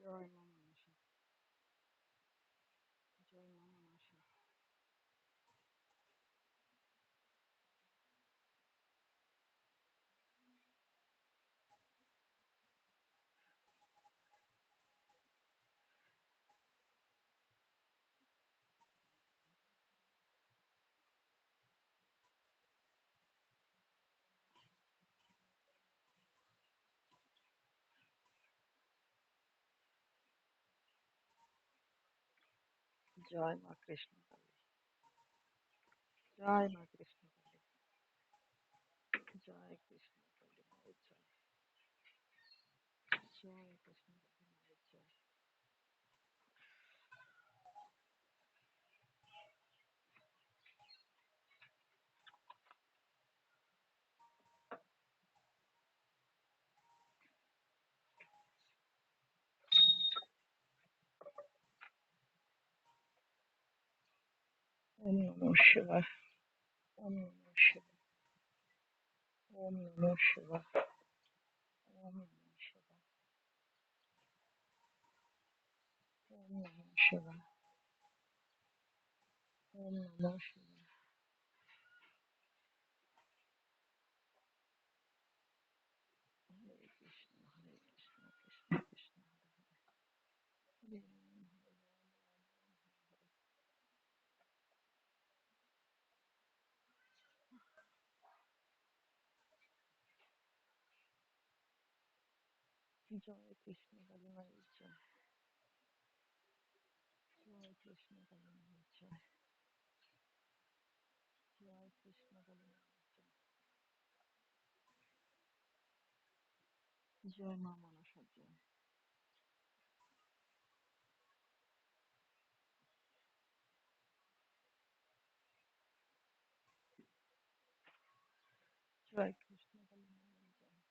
জয় মা মনসা, জয় মা মনসা। জয় মা কৃষ্ণ কালী, জয় মা কৃষ্ণ কালী, জয় কৃষ্ণ কালী মায়ের জয়, জয় কৃষ্ণ কালী মায়ের জয়। ওম নমঃ শিবায়, ওম নমঃ শিবায়, ওম নমঃ শিবায়, ওম নমঃ শিবায়, ওম নমঃ শিবায়, ওম নমঃ শিবায়। হরে কৃষ্ণ, হরে কৃষ্ণ, কৃষ্ণ কৃষ্ণ হরে রাম, হরে রাম, রাম রাম হরে হরে। জয় কৃষ্ণ কালী মায়ের জয়, জয় কৃষ্ণ কালী মায়ের জয়, জয় কৃষ্ণ কালী মায়ের জয়, জয় মা মনসার জয়, জয় কৃষ্ণ কালী মায়ের জয়।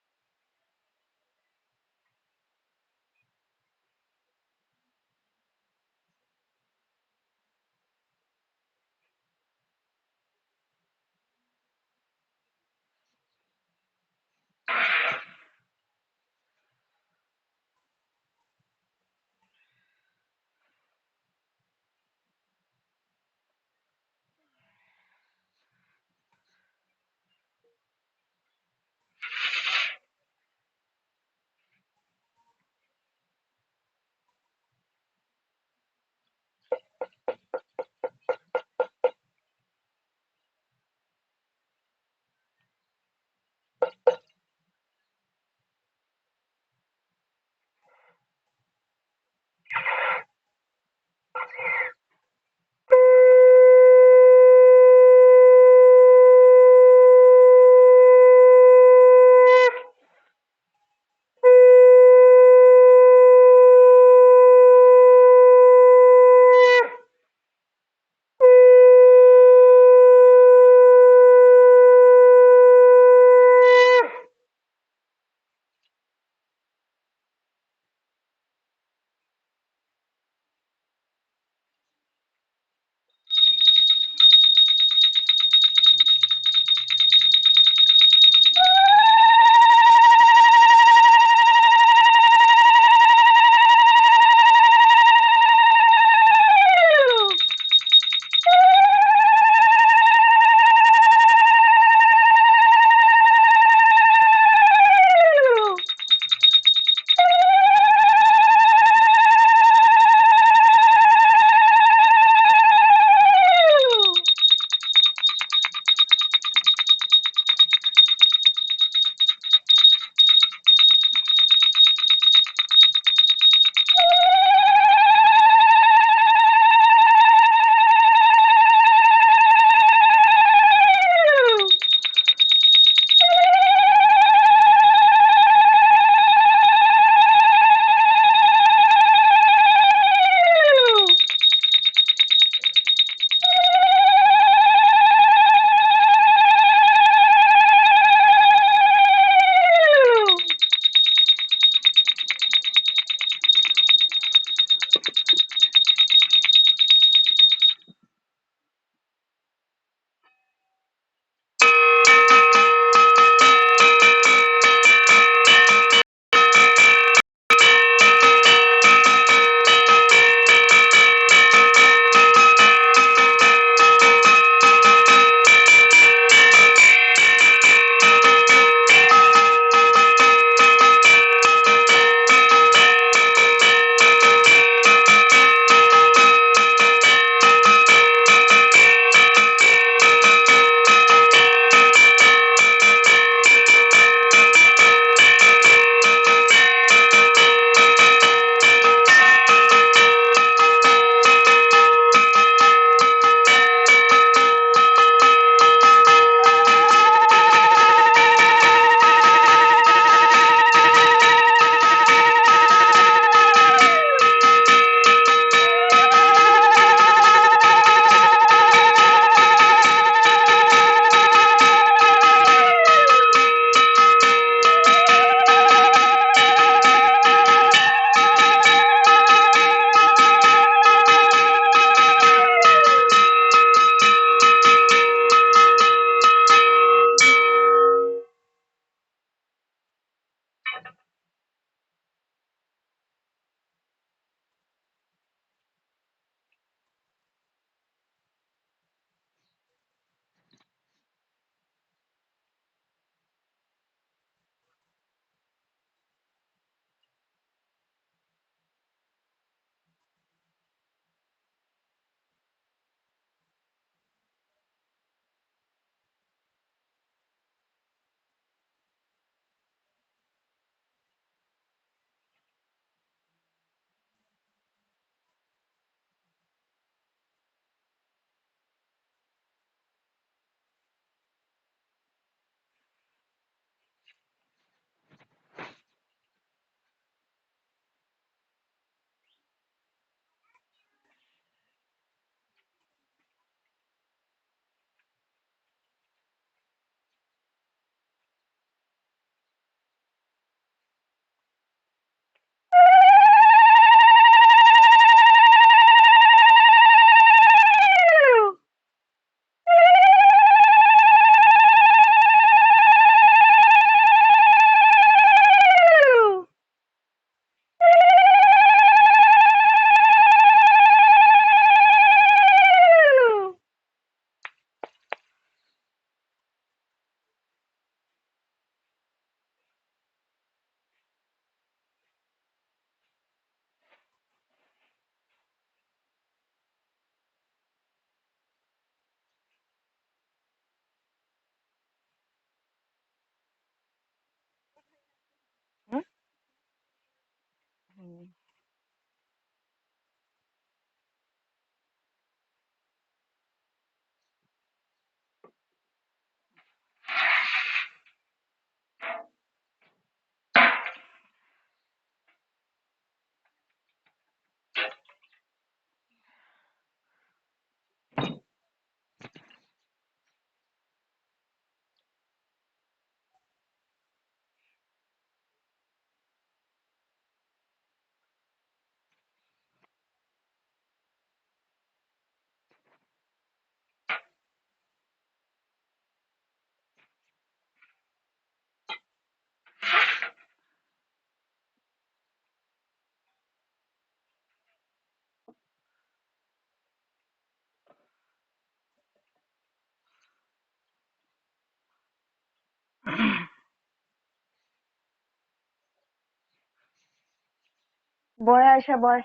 বয় আয়সা বয়।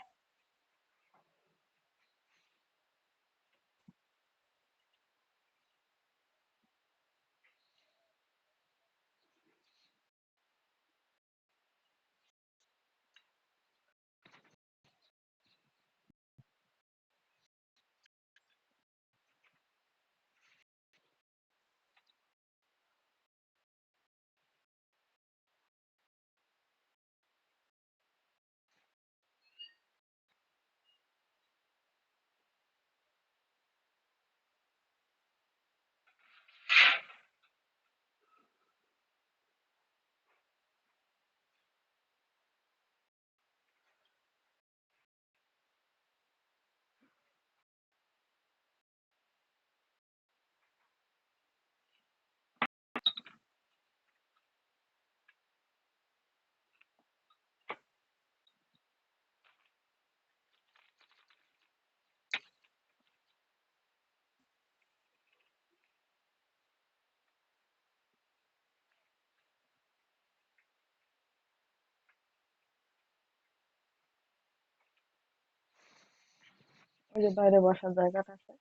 ওই যে বাইরে বসার জায়গাটা আছে,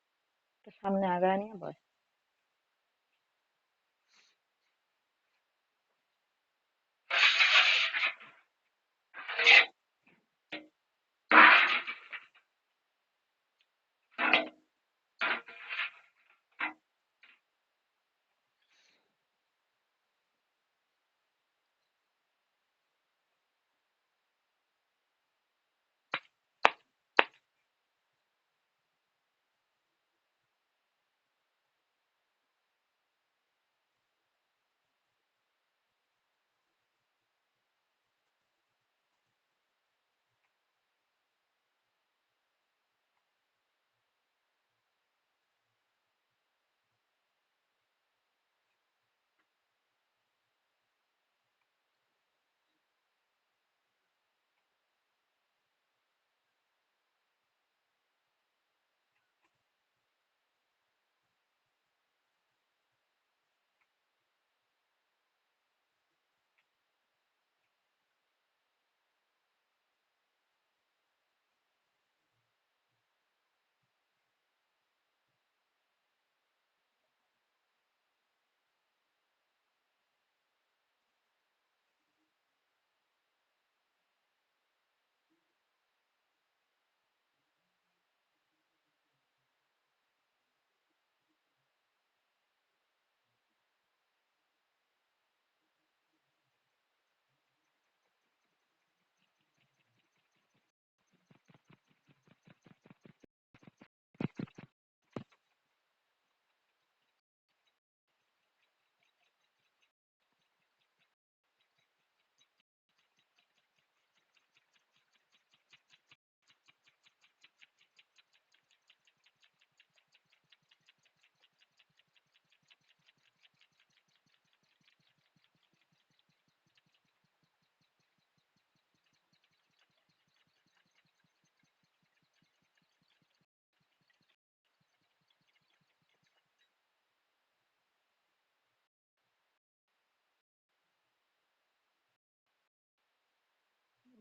একটু সামনে আগায় নিয়ে বয়।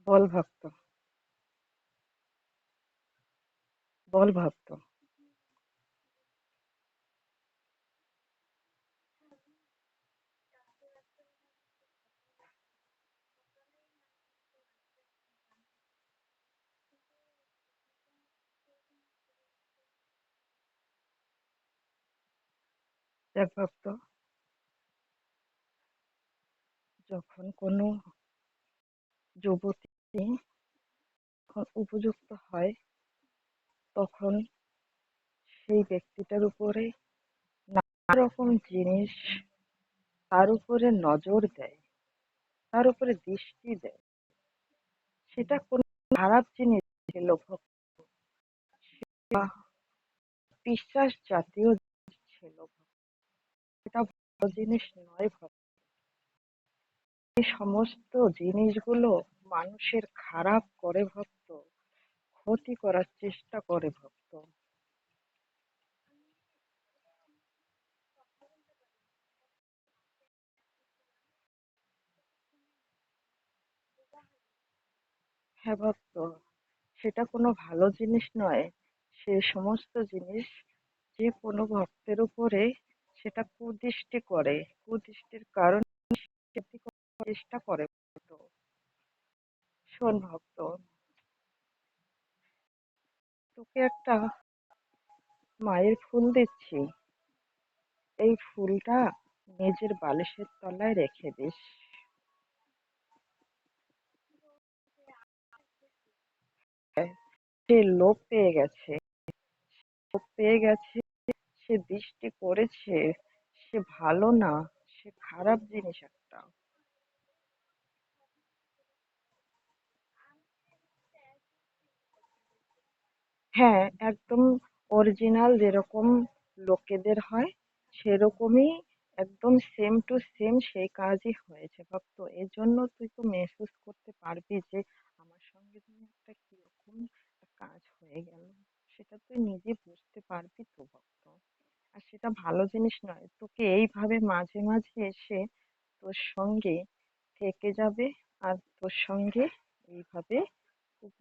বল ভক্ত, বল ভক্ত। দেখ ভক্ত, যখন কোনো যুবতী যখন উপযুক্ত হয়, তখন সেই ব্যক্তিটার উপরে নানা রকম জিনিস তার উপরে নজর দেয়, তার উপরে দৃষ্টি দেয়। সেটা কোনো খারাপ জিনিস ছিল ভক্ত, বা বিশ্বাস জাতীয় জিনিস ছিল ভক্ত, এটা ভালো জিনিস নয় ভক্ত। এই সমস্ত জিনিসগুলো মানুষের খারাপ করে ভক্ত, ক্ষতি করার চেষ্টা করে ভক্ত। হ্যাঁ ভক্ত, সেটা কোনো ভালো জিনিস নয়। সে সমস্ত জিনিস যে কোনো ভক্তের উপরে সেটা কুদৃষ্টি করে, কুদৃষ্টির কারণ সেটি করার চেষ্টা করে ভক্ত। শোন ভক্ত, তোকে একটা মায়ের ফুল দিচ্ছি, এই ফুলটা নিজের বালিশের তলায় রেখে দিস। সে লোভ পেয়ে গেছে, লোভ পেয়ে গেছে, সে দৃষ্টি করেছে, সে ভালো না, সে খারাপ জিনিস একটা। হ্যাঁ, একদম অরিজিনাল যেরকম লোকেদের হয় সেরকমই, একদম সেম টু সেম সেই কাজই হয়েছে ভক্ত। এর জন্য তুই তো মেহসুস করতে পারবি যে আমার সঙ্গে যেন একটা কিরকম কাজ হয়ে গেল, সেটা তুই নিজে বুঝতে পারবি তো ভক্ত। আর সেটা ভালো জিনিস নয়, তোকে এইভাবে মাঝে মাঝে এসে তোর সঙ্গে থেকে যাবে, আর তোর সঙ্গে এইভাবে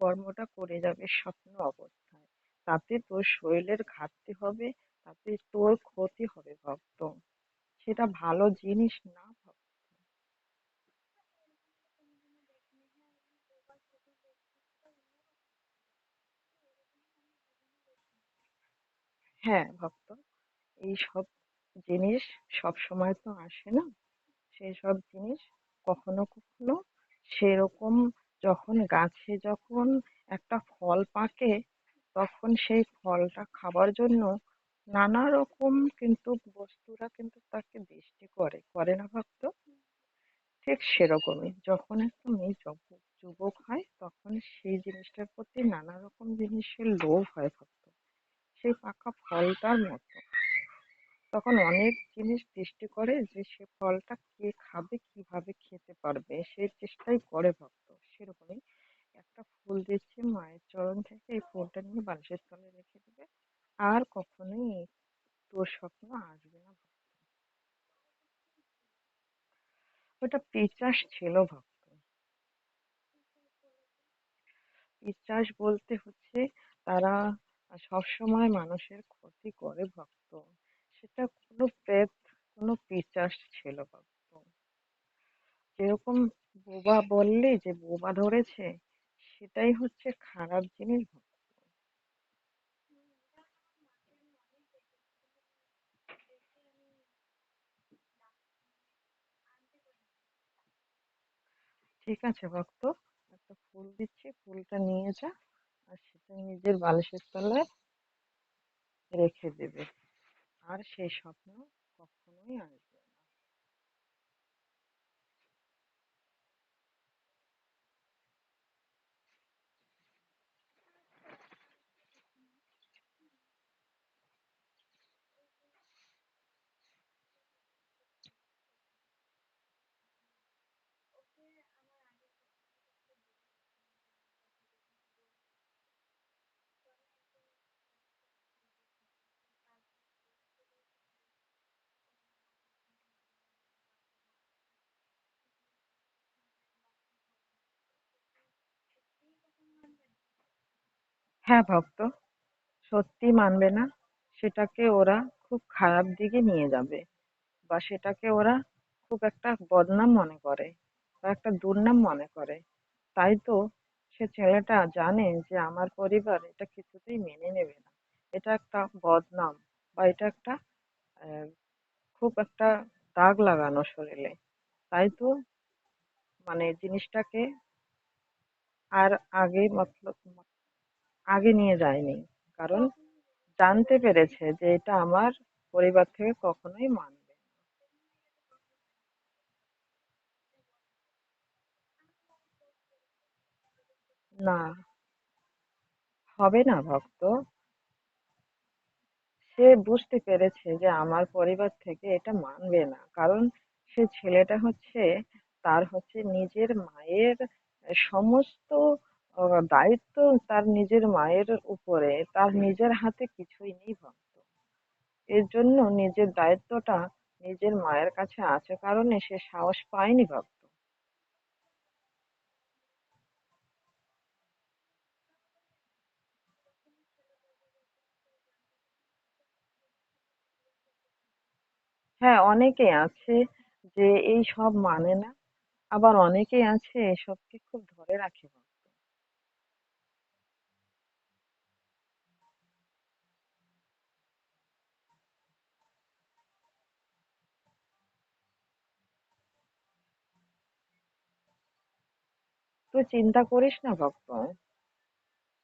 কর্মটা করে যাবে স্বপ্ন অবস্থায়। তাতে তোর শরীরের ঘাটতি হবে, তাতে তোর ক্ষতি হবে ভক্ত। সেটা ভালো জিনিস না ভক্ত। হ্যাঁ ভক্ত, এই সব জিনিস সব সময় তো আসে না। সেই সব জিনিস কখনো কখনো সেরকম, যখন গাছে যখন একটা ফল পাকে তখন সেই ফলটা খাবার জন্য নানা রকম কিন্তু বস্তুরা কিন্তু তাকে দৃষ্টি করে, করে না ভক্ত? ঠিক সেরকমই যখন একটা মেয়ে যুবক হয় তখন সেই জিনিসটার প্রতি নানা রকম জিনিসের লোভ হয় ভক্ত, সেই পাকা ফলটার মতো। তখন অনেক জিনিস দৃষ্টি করে যে সে ফলটা কে খাবে, কিভাবে খেতে পারবে, সেই চেষ্টাই করে ভক্ত। সেরকমই একটা ফুল দিচ্ছে মায়ের চরণ থেকে, এই ফুলটা নিয়ে বালিশের তলে রেখে দিবে, আর কখনোই তোর স্বপ্ন আসবে না ভক্ত। ওটা পিচাস ছিল ভক্ত। পিশাচ বলতে হচ্ছে তারা সবসময় মানুষের ক্ষতি করে ভক্ত। সেটা কোনো প্রেত, কোনো পিশাচ ছিল ভক্ত। যেরকম বোবা বললে যে বোবা ধরেছে, সেটাই হচ্ছে খারাপ জিনিস ভক্ত। ঠিক আছে ভক্ত, একটা ফুল দিচ্ছি, ফুলটা নিয়ে যা, আর সেটা নিজের বালিশের তলায় রেখে দেবে, আর সেই স্বপ্ন কখনোই আসবে না। হ্যাঁ ভক্ত, সত্যি মানবে না, সেটাকে ওরা খুব খারাপ দিকে নিয়ে যাবে, বা সেটাকে ওরা খুব একটা বদনাম মনে করে, বা একটা দুর্নাম মনে করে। তাই তো সে ছেলেটা জানে যে আমার পরিবার এটা কিছুতেই মেনে নেবে না, এটা একটা বদনাম, বা এটা একটা আহ, খুব একটা দাগ লাগানো শরীরে। তাই তো মানে জিনিসটাকে আর আগে মতলব আগে নিয়ে যায়নি, কারণ জানতে পেরেছে যে এটা আমার পরিবার থেকে কখনোই মানবে না। হবে না ভক্ত, সে বুঝতে পেরেছে যে আমার পরিবার থেকে এটা মানবে না, কারণ সে ছেলেটা হচ্ছে, তার হচ্ছে নিজের মায়ের সমস্ত দায়িত্ব তার নিজের মায়ের উপরে, তার নিজের হাতে কিছুই নেই ভক্ত। এর জন্য নিজের দায়িত্বটা নিজের মায়ের কাছে আছে কারণে সে সাহস পায়নি ভক্ত। হ্যাঁ, অনেকেই আছে যে এই সব মানে না, আবার অনেকেই আছে এসবকে খুব ধরে রাখে। তুই চিন্তা করিস না ভক্ত,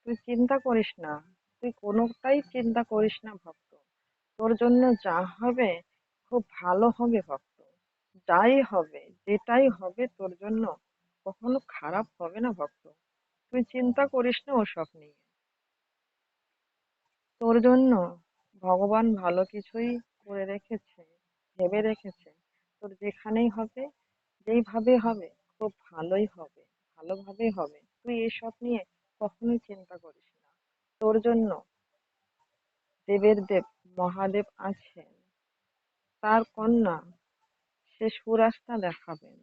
তুই চিন্তা করিস না, তুই কোনোটাই চিন্তা করিস না ভক্ত। তোর জন্য যা হবে খুব ভালো হবে ভক্ত। যাই হবে, যেটাই হবে তোর জন্য কখনো খারাপ হবে না ভক্ত। তুই চিন্তা করিস না ওসব নিয়ে। তোর জন্য ভগবান ভালো কিছুই করে রেখেছে, ভেবে রেখেছে। তোর যেখানেই হবে, যেইভাবে হবে, খুব ভালোই হবে, ভালোভাবেই হবে। তুই এসব নিয়ে কখনোই চিন্তা করিস না। তোর জন্য দেবের দেব মহাদেব আছেন, তার কন্যা, সে সুরাস্তা দেখাবেন,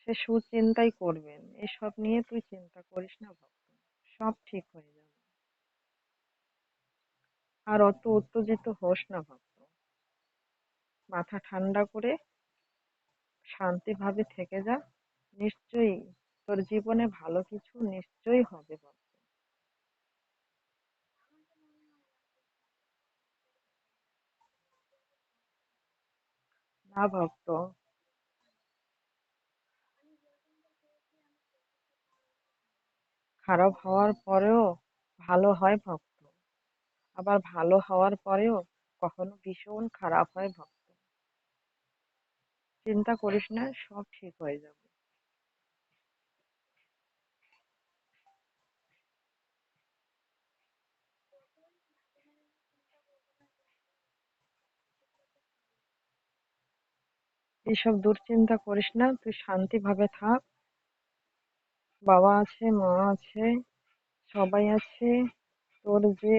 সে সুচিন্তাই করবেন। এসব নিয়ে তুই চিন্তা করিস না ভক্ত, সব ঠিক হয়ে যাবে। আর অত উত্তেজিত হোস না ভক্ত, মাথা ঠান্ডা করে শান্তিভাবে থেকে যা। নিশ্চয়ই তোর জীবনে ভালো কিছু নিশ্চয়ই হবে ভক্ত। না ভক্ত, খারাপ হওয়ার পরেও ভালো হয় ভক্ত, আবার ভালো হওয়ার পরেও কখনো ভীষণ খারাপ হয় ভক্ত। চিন্তা করিস না, সব ঠিক হয়ে যাবে। এইসব দুশ্চিন্তা করিস না, তুই শান্তিভাবে থাক। বাবা আছে, মা আছে, সবাই আছে। তোর যে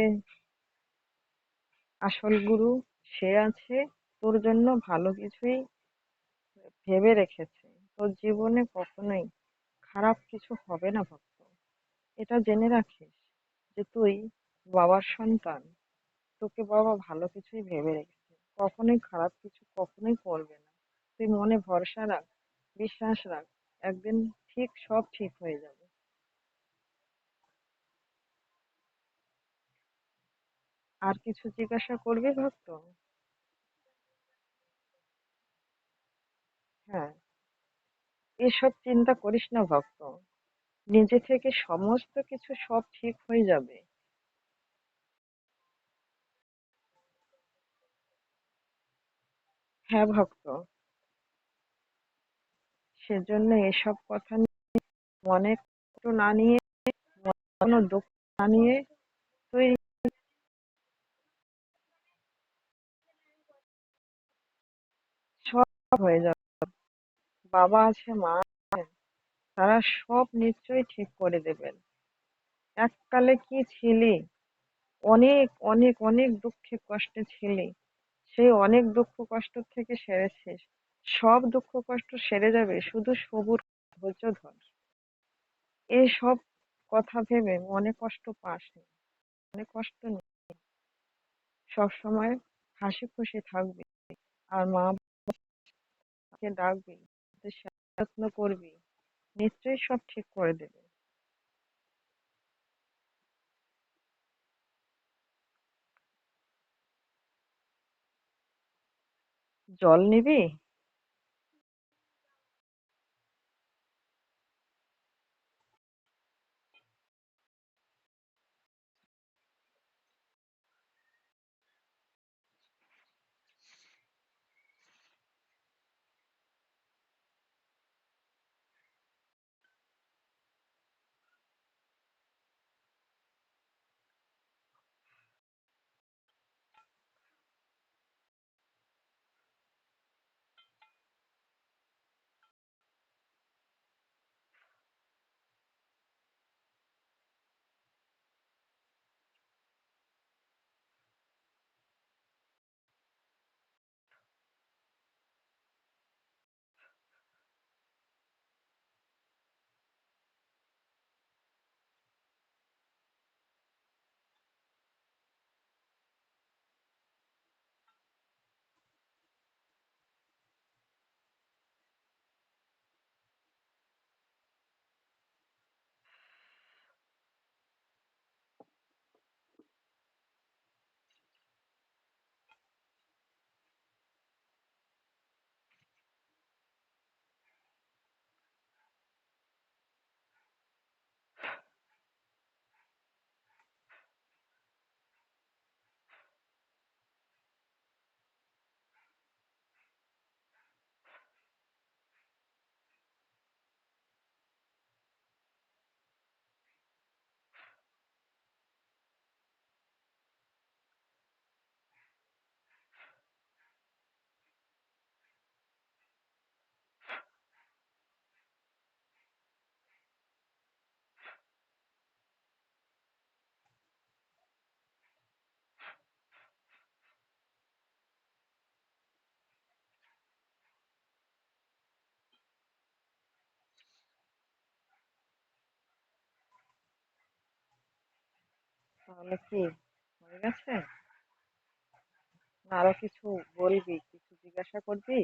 আসল গুরু, সে আছে। তোর জন্য ভালো কিছুই ভেবে রেখেছে। তোর জীবনে কখনোই খারাপ কিছু হবে না ভক্ত। এটা জেনে রাখিস যে তুই বাবার সন্তান, তোকে বাবা ভালো কিছুই ভেবে রেখেছে। কখনোই খারাপ কিছু কখনোই করবে না। তুই মনে ভরসা রাখ, বিশ্বাস রাখ, একদিন ঠিক সব ঠিক হয়ে যাবে। আর কিছু জিজ্ঞাসা করবি ভক্ত? হ্যাঁ, এসব চিন্তা করিস না ভক্ত, নিজে থেকে সমস্ত কিছু সব ঠিক হয়ে যাবে। হ্যাঁ ভক্ত, সেজন্য এসব কথা নিয়ে মনে কষ্ট না নিয়ে, কোনো দুঃখ না নিয়ে তুই সব হয়ে যাবে। বাবা আছে, মা আছে, তারা সব নিশ্চয়ই ঠিক করে দেবেন। এককালে কি ছিলি, অনেক অনেক অনেক দুঃখে কষ্টে ছিলি, সেই অনেক দুঃখ কষ্ট থেকে সেরেছিস। সব দুঃখ কষ্ট সেরে যাবে, শুধু সবুর, ধৈর্য ধর। এইসব কথা ভেবে মনে কষ্ট পাস না, মনে কষ্ট নেই। সবসময় হাসি খুশি থাকবি, আর মা বাবাকে ডাকবি, ওদের যত্ন করবি, নিশ্চয়ই সব ঠিক করে দেবে। জল নিবি? তাহলে কি হয়ে গেছে? না আরো কিছু বলবি, কিছু জিজ্ঞাসা করবি?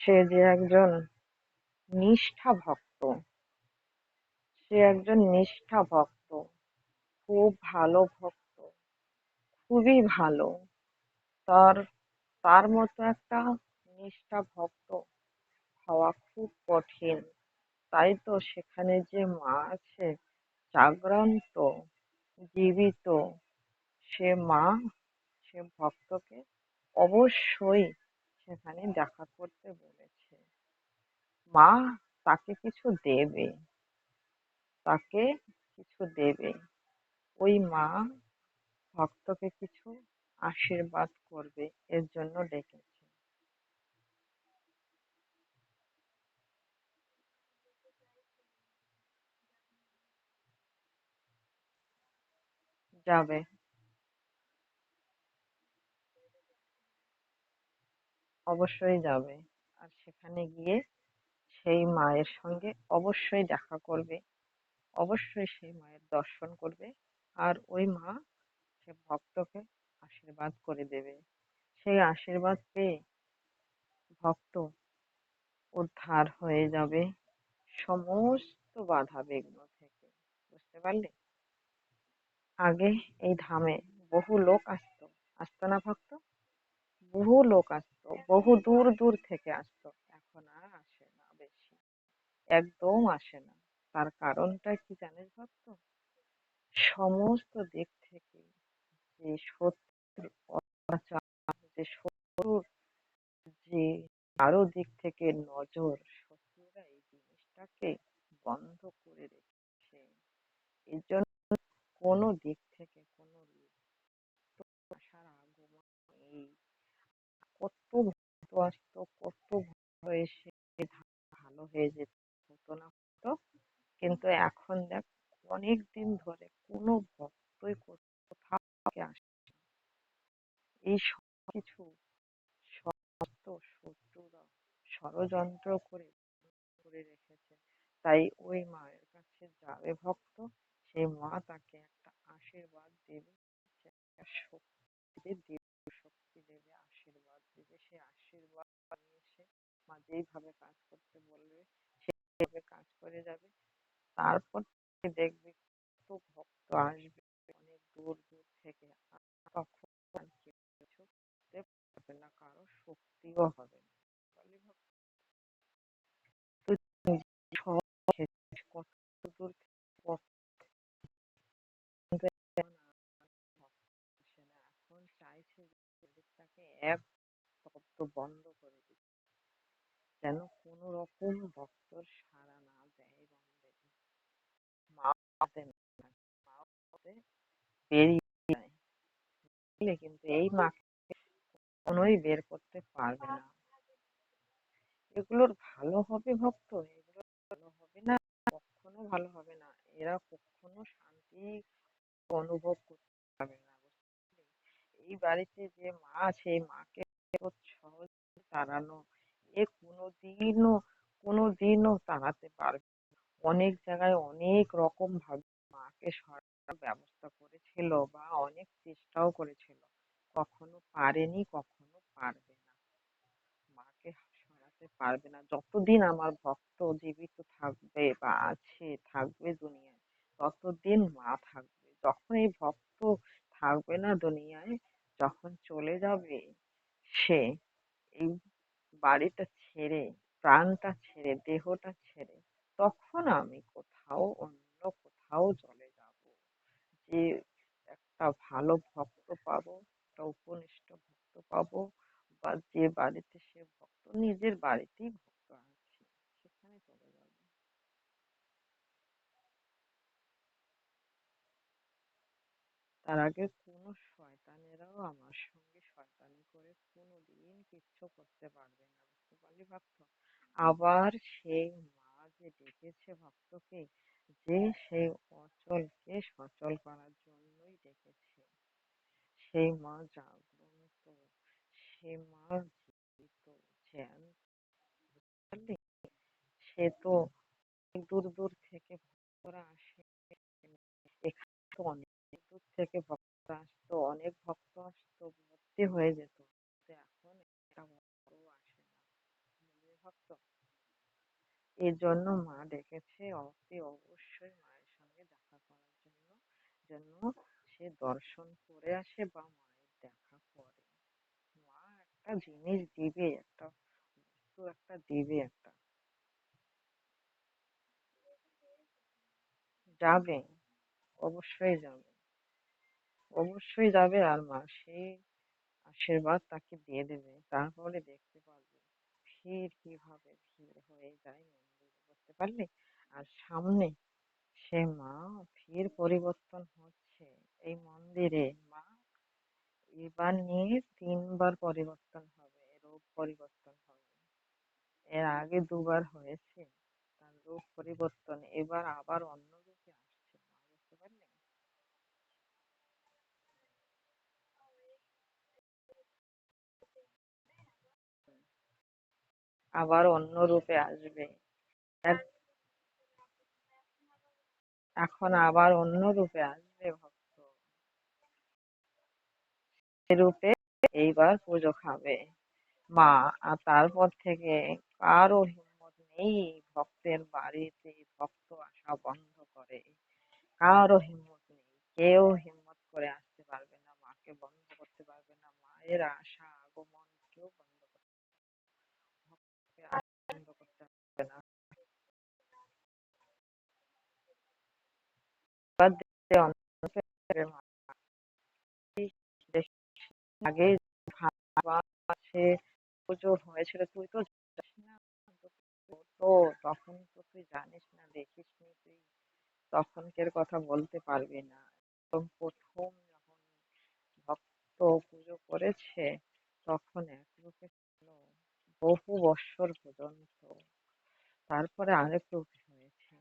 সে যে একজন নিষ্ঠা ভক্ত, সে একজন নিষ্ঠা ভক্ত, খুব ভালো ভক্ত, খুবই ভালো। তার তার মতো একটা নিষ্ঠা ভক্ত হওয়া খুব কঠিন। তাই তো সেখানে যে মা আছে, জাগ্রন্ত, জীবিত, সে মা সে ভক্তকে অবশ্যই সেখানে দেখা করতে বলেছে। মা তাকে কিছু দেবে, তাকে কিছু দেবে। ওই মা ভক্তকে কিছু আশীর্বাদ করবে, এর জন্য ডেকেছে। যাবে, অবশ্যই যাবে। আর সেখানে গিয়ে সেই মায়ের সঙ্গে অবশ্যই দেখা করবে, অবশ্যই সেই মায়ের দর্শন করবে। আর ওই মা সে ভক্তকে আশীর্বাদ করে দেবে। সেই আশীর্বাদ পেয়ে ভক্ত উদ্ধার হয়ে যাবে সমস্ত বাধা বিঘ্ন থেকে। বুঝতে পারলে? আগে এই ধামে বহু লোক আসতো, আসতো না ভক্ত? বহু লোক আসতো, বহু দূর দূর থেকে আসতো। এখন আর আসে না বেশি, একদম আসে না। তার কারণটা কি জানিস ভক্ত? সমস্ত দিক থেকে যে শত্রুর অত্যাচার, যে শত্রুর যে কারো দিক থেকে নজর, শত্রুরা এই জিনিসটাকে বন্ধ করে রেখেছে। এর জন্য কোনো দিক থেকে কোনো আসার আগমন নেই। কত ভক্ত আসতো, কত ভক্ত এসে ভালো হয়ে যেত, হতো না হতো। কিন্তু এখন দেখ, অনেক দিন ধরে কোনো ভক্তই কোথাও থেকে আসে না। এই সব কিছু সমস্ত শত্রুরা ষড়যন্ত্র করে করে রেখেছে। তাই ওই মায়ের কাছে যাবে ভক্ত, সেই মা তাকে একটা আশীর্বাদ দেবে, সে একটা শক্তি দেবে, শক্তি দেবে, আশীর্বাদ দেবে। সেই আশীর্বাদ নিয়ে সে মা যেইভাবে কাজ করতে বলবে সেইভাবে কাজ করে যাবে। তারপর থেকে দেখবি কত ভক্ত আসবে অনেক দূর দূর থেকে। আর তখন আর কেউ কিছু করতে পারবে না, কারো শক্তিও হবে না। বলি ভক্ত, তুই নিজে সব দেখেছিস কত দূর থেকে কত, কিন্তু এখন আর ভক্ত আসে না। এখন চাইছে যে মন্দিরটাকে এক শব্দ বন্ধ করে দিতে, যেন কোনো রকম ভক্তর সাড়া না দেয় মন্দিরে। মা যাতে না থাকে, মা যাতে বেরিয়ে যায়। বুঝলে? কিন্তু এই মাকে কোনোই বের করতে পারবে না। এগুলোর ভালো হবে ভক্ত, এগুলো ভালো হবে না, কখনো ভালো হবে না। এরা কখনো শান্তি অনুভব করতে পারবে না। বুঝলি? এই বাড়িতে যে মা আছে, এই মাকে এত সহজে তাড়ানো, এ কোনোদিনও তাড়াতে পারবে না। অনেক জায়গায় অনেক রকম ভাবে মাকে সরানোর ব্যবস্থা করেছিল বা অনেক চেষ্টাও করেছিল, কখনো পারেনি, কখনো পারবে না। মাকে সরাতে পারবে না যতদিন আমার ভক্ত জীবিত থাকবে বা আছে, থাকবে দুনিয়ায়, ততদিন মা থাকবে। যখন এই ভক্ত থাকবে না দুনিয়ায়, যখন চলে যাবে সে এই বাড়িটা ছেড়ে, প্রাণটা ছেড়ে, দেহটা ছেড়ে, তখন আমি কোথাও অন্য কোথাও চলে যাব। যে একটা ভালো ভক্ত পাবো, একটা উপনিষ্ঠ ভক্ত পাবো, বা যে বাড়িতে সে ভক্ত, নিজের বাড়িতেই ভক্ত আছে, সেখানে চলে যাবো। তার আগে কোনো শয়তানেরাও আমার সঙ্গে শয়তানি করে কোনোদিন কিচ্ছু করতে পারবে না, বুঝতে পারলি ভক্ত? আবার সেই মা যে ডেকেছে ভক্তকে, যে সেই অচলকে সচল করার জন্যই ডেকেছে। সেই মা জাগ্রন্ত, সে মা জীবিত, জ্যান্ত, বুঝলি? সে তো দূর দূর থেকে ভক্তরা আসে, এখানে তো অনেক দূর থেকে ভক্তরা আসতো, অনেক ভক্ত আসতো, ভর্তি হয়ে যেত, কিন্তু এখন একটা ভক্তও আসে না, বুঝলি ভক্ত? এর জন্য মা ডেকেছে অতি অবশ্যই মায়ের সঙ্গে দেখা করার জন্য, যেন সে দর্শন করে আসে বা মায়ের দেখা করে। মা একটা জিনিস দিবে, একটা বস্তু একটা দিবে একটা। যাবে, অবশ্যই যাবে, অবশ্যই যাবে, আর মা সেই আশীর্বাদ তাকে দিয়ে দেবে, তারপরে দেখতে পারবে ভিড় কিভাবে ভিড় হয়ে যায় মন্দিরে, বুঝতে পারলি? আর সামনে সে মা ভিড় পরিবর্তন হচ্ছে এই মন্দিরে। মা এবার নিয়ে তিনবার পরিবর্তন হবে, রূপ পরিবর্তন হবে। এর আগে দুবার হয়েছে তার রূপ পরিবর্তন, এবার আবার অন্য রূপে আসছে মা, বুঝতে পারলি? আবার অন্য রূপে আসবে। এক- এখন আবার অন্য রূপে আসবে ভক্ত, সে রূপে এইবার পুজো খাবে মা। আর তারপর থেকে কারো হিম্মত নেই ভক্তের বাড়িতে ভক্ত আসা বন্ধ করে, কারো হিম্মত নেই, কেউ হিম্মত করে আসতে পারবে না, মাকে বন্ধ করতে পারবে না, মায়ের আশা আগমন কেউ বন্ধ করতে পারবে না। এবার দেখতে অন্ধকারে আগে ভাবা সে পুজো হয়েছিল, তুই তো জানিস না, তো তখন তো তুই জানিস না, দেখিসনি তুই, তখনকার কথা বলতে পারবি না। একদম প্রথম যখন ভক্ত পুজো করেছে তখন এক রূপে ছিল, বহু বৎসর পর্যন্ত, তারপরে আরেক রূপ হয়েছে,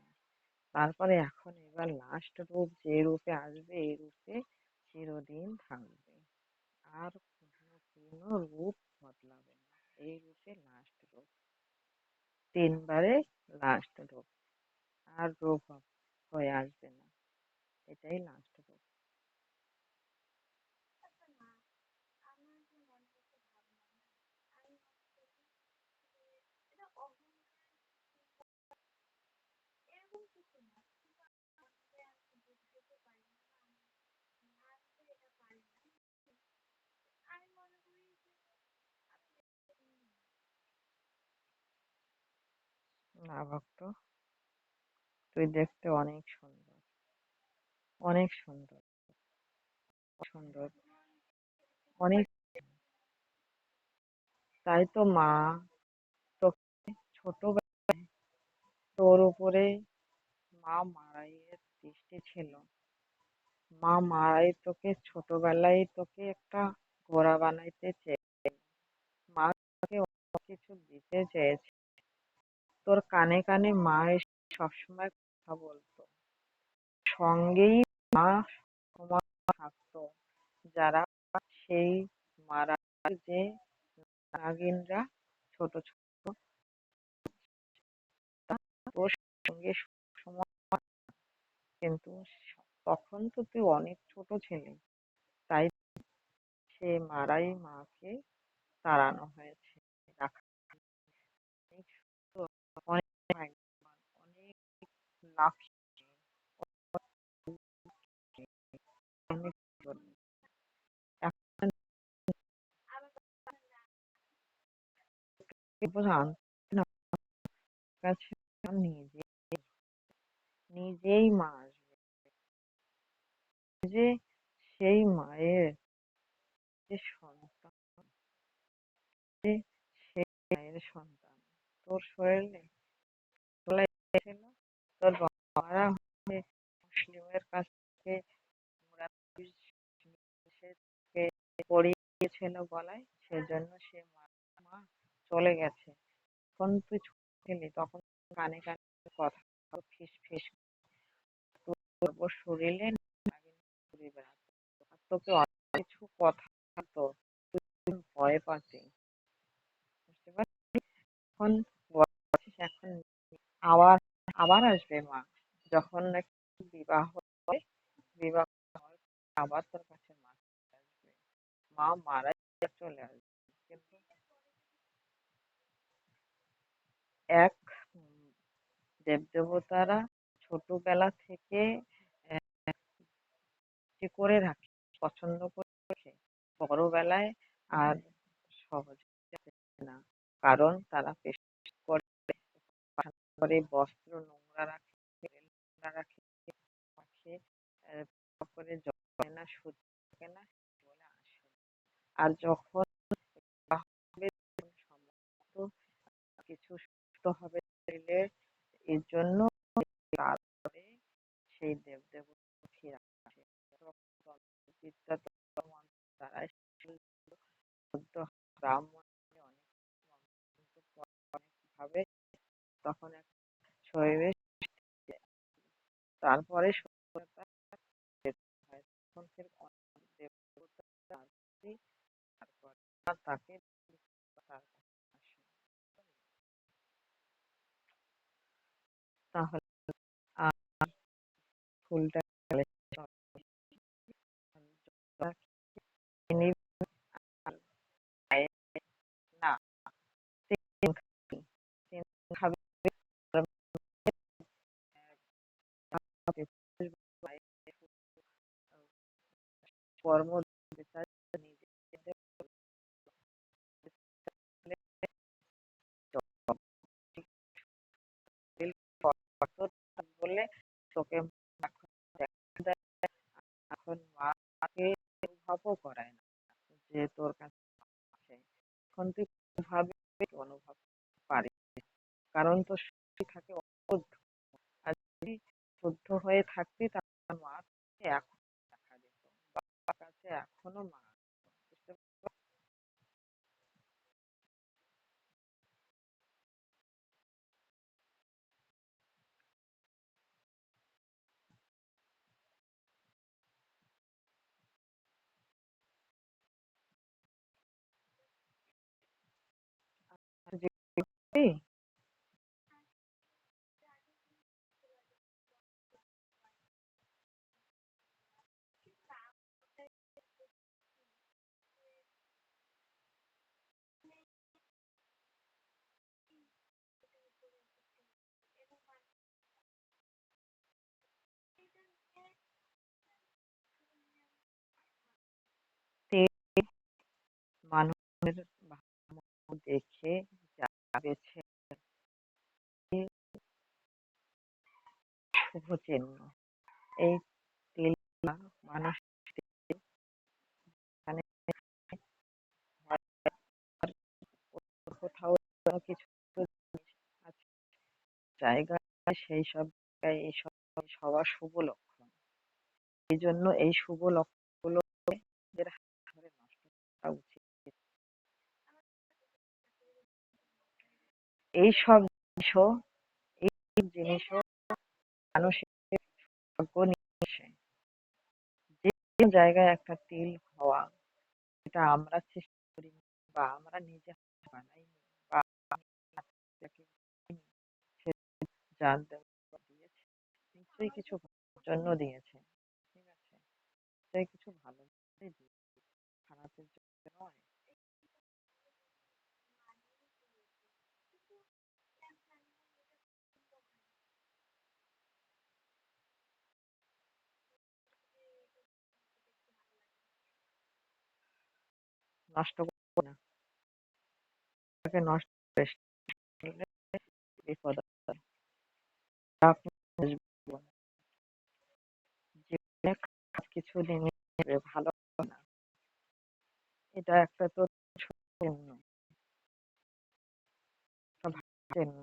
তারপরে এখন এবার লাস্ট রূপ যে রূপে আসবে এই রূপে চিরদিন থাকবে, আর কোনো রূপ বদলাবে না, এই রূপে লাস্ট রূপ, তিনবারে লাস্ট রূপ, আর রূপ হয়ে আসবে না, এটাই লাস্ট রূপ। না ভক্ত, তুই দেখতে অনেক সুন্দর, অনেক সুন্দর, সুন্দর, অনেক। তাই তো মা তোকে ছোটবেলায় তোর উপরে মা মারাইয়ের দৃষ্টি ছিল, মা মারাই তোকে ছোটবেলায় তোকে একটা ঘোড়া বানাইতে চেয়ে, মা তোকে অন্য কিছু দিতে চেয়েছে, তোর কানে কানে মা এসে সবসময় কথা বলতো, সঙ্গেই মা সবসময় থাকতো, যারা সেই মারা যে নাগিনরা ছোট ছোট, তোর সঙ্গে সবসময়, কিন্তু তখন তো তুই অনেক ছোট ছিলি, তাই সে মারাই মাকে তাড়ানো হয়েছে, রাখা অনেক সুন্দর, অনেক ভাগ্যবান, অনেক লাকি, অনেক সুন্দর। এখন জানতে না কাছে নিজে, নিজেই মা আসবে, যে সেই মায়ের যে সন্তান, যে সেই মায়ের সন্তান তোর শরীরে চলে এসেছিল, তোর বাবারা হচ্ছে মুসলিমের কাছ থেকে মুরাদ পরিয়েছিল গলায়, সেজন্য সে চলে গেছে। যখন তুই ছোট ছিলি তখন কানে কানে কথা বলতো, ফিস ফিস তোর ওপর শরীরে নাগিন ঘুরে বেড়াতো। আর তোকে অনেক কিছু কথা বলতো, তুই ভয় পাতি। বুঝতে পারছিস? এখন বড় হচ্ছিস, এখন আবার আবার আসবে মা। যখন নাকি বিবাহ হবে, বিবাহ হওয়ার পর আবার তোর কাছে মা চলে আসবে। মা মারা চলে আসবে, কিন্তু এক দেবদেবতারা ছোটবেলা থেকে যে করে রাখে, পছন্দ করে রাখে, বড়বেলায় আর সহজে যাবে না। কারণ তারা পেশাব করে, পায়খানা করে, বস্ত্র নোংরা রাখে, তেল নোংরা রাখে, পাখে পেশাব করে, জল হয় না, সহ্য থাকে না, বলে আসে। আর যখন বিবাহ হবে তখন সমস্ত কিছু সুস্থ হবে শরীরে, এর জন্য তারপরে সেই দেবদেবতা ফিরে আসে। তন্ত্রবিদ্যা দ্বারা শুদ্ধ ব্রাহ্মণ অনেক ভাবে তখন এক শরীরে তারপরে সভ্যতা হয়। তখন ফের অনেক দেবতা আসে, তারপর তাকে তার কাছে আসে। তাহলে আর ফুলটা গেলে চিনি আর পায়ে না, তিন খাবি, তিন খাবি, কর্ম নিজেদের বলে তোকে এখন দেখা যায়, এখন মাকে অনুভবও করায় না যে তোর কাছে আছে। এখন তুই ভাবে অনুভব পারিস, কারণ তোর শক্তি থাকে অশুদ্ধ। আর যদি শুদ্ধ হয়ে থাকতি তাহলে মা তোকে এখন দেখা যেত, বাবার কাছে এখনো মা আছে। বুঝতে পারছি? মানুষের ভালো দেখে যা বেছে শুভ চিহ্ন। এই তিলটা মানুষ মানে কোথাও কোনো কিছু আছে জায়গায়, সেই সব জায়গায় এইসব হওয়া শুভ লক্ষণ। এই জন্য এই শুভ লক্ষণগুলো নিজের হাত ধরে নষ্ট করা উচিত। এইসব জিনিসও এই জিনিসও মানুষের ভাগ্য নিয়ে আসে। যে জায়গায় একটা তিল হওয়া, এটা আমরা চেষ্টা করিনি বা আমরা নিজে হাতে বানাইনি বা তাকে সে জানতে দিয়েছে, নিশ্চয়ই কিছু ভালোর জন্য দিয়েছে। ঠিক আছে, নিশ্চয়ই কিছু ভালো দিয়েছে, খারাপের জন্য নয়। নষ্ট করবো না, তাকে নষ্ট করে ফেললে বিপদ আছে। আপনি বুঝবেন, জীবনে খারাপ কিছু জিনিস ভালো না, এটা একটা তো চিহ্ন, একটা ভালো চিহ্ন।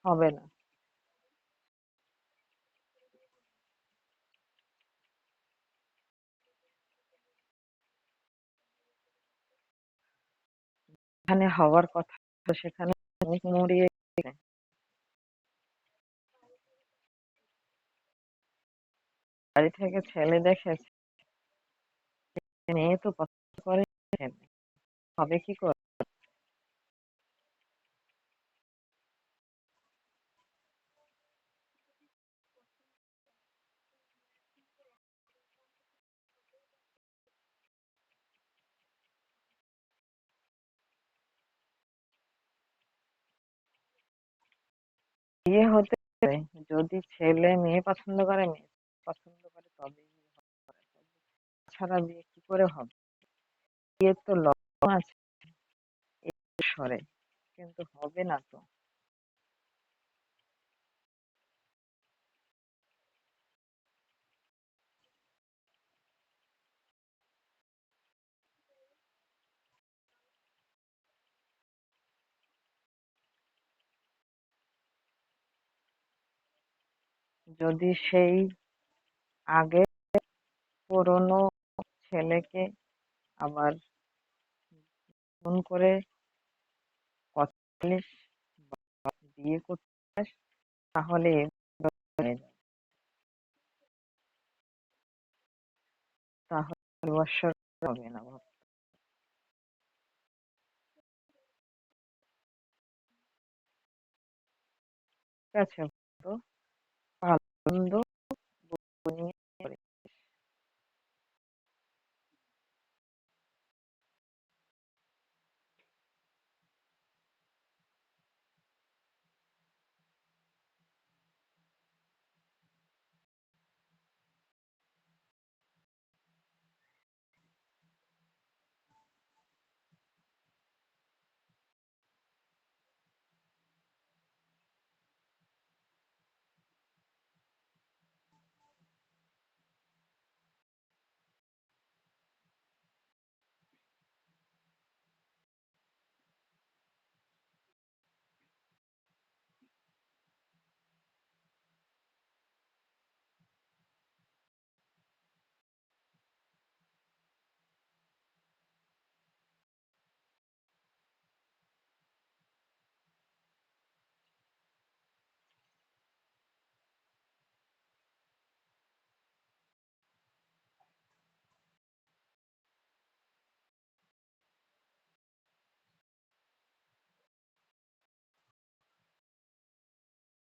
হবে না, যেখানে হওয়ার কথা সেখানে মুখ মরিয়ে গেছে। বাড়ি থেকে ছেলে দেখেছে, মেয়ে তো পছন্দ করে, হবে কি করে? বিয়ে হতে পারে যদি ছেলে মেয়ে পছন্দ করে, মেয়ে পছন্দ করে তবেই বিয়ে হবে। ছাড়া বিয়ে কি করে হবে? বিয়ের তো লগ্ন আছে ঈশ্বরে, কিন্তু হবে না তো। যদি সেই আগে পুরনো ছেলেকে আবার ফোন করে কথা বলিস, বিয়ে করতে চাস, তাহলে এগুলো হয়ে যাবে। তাহলে বৎসর হবে না বাবা। ঠিক আছে, তো ভালো মন্দ